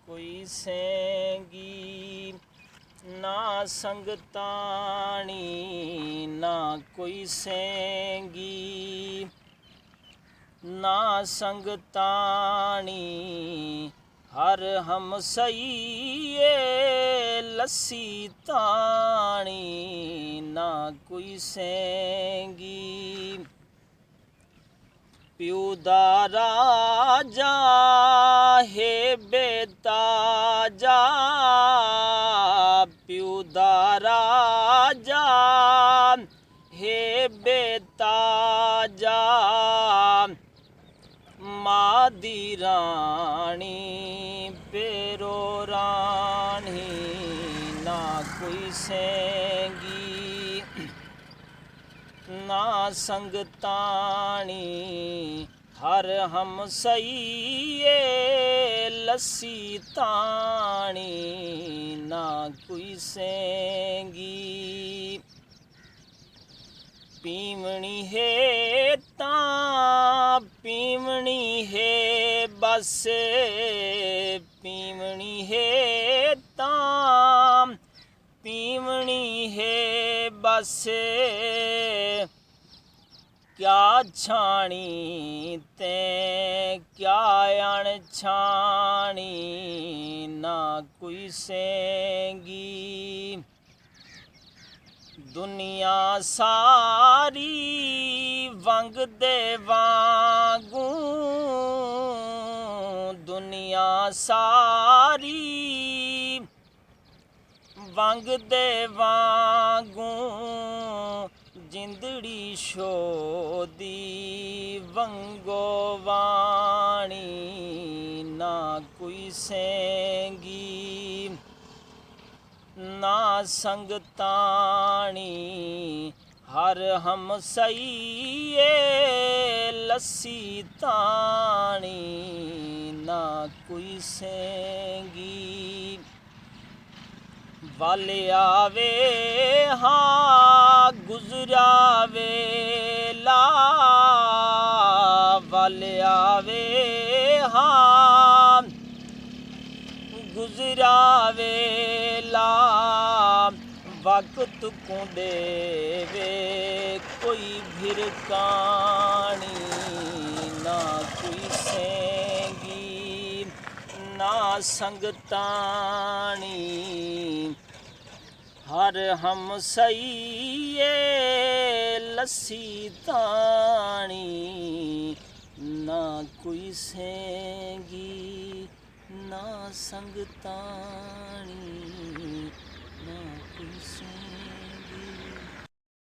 कोई सेंगी, ना संगतानी ना कोई सेंगी, ना संगतानी हर हम सही लस्सी ताणी ना कोई सेंगी। प्यू दा राजा है बेताजा, प्यू दा राजा है बेताजा, माँ दी रानी पेरो रानी ना कोई सेंगी, ना संगतानी हर हम सही लस्सी ताणी ना कोई सेंगी। पीवनी है तां पीवनी है बस, पीवनी है तां पीवनी है बस, क्या छाणी ते क्या अणछाणी ना कोई सेंगी। दुनिया सारी वंग दे वांगू, दुनिया सारी वंग दे वांगू, जिंदड़ी शोदी वंगो वाणी ना कोई सेंगी, ना संगतानी हर हम सही लस्सी ताणी ना कोई सेंगी। वाले आवे हाँ गुजरा वेला, वाले आवे हाँ गुजरा वेला, वक्त को देवे कोई भिरकानी ना कोई सेंगी, ना संगतानी हर हम सही लस्सी ताणी ना कोई सेंगी, ना संगतानी।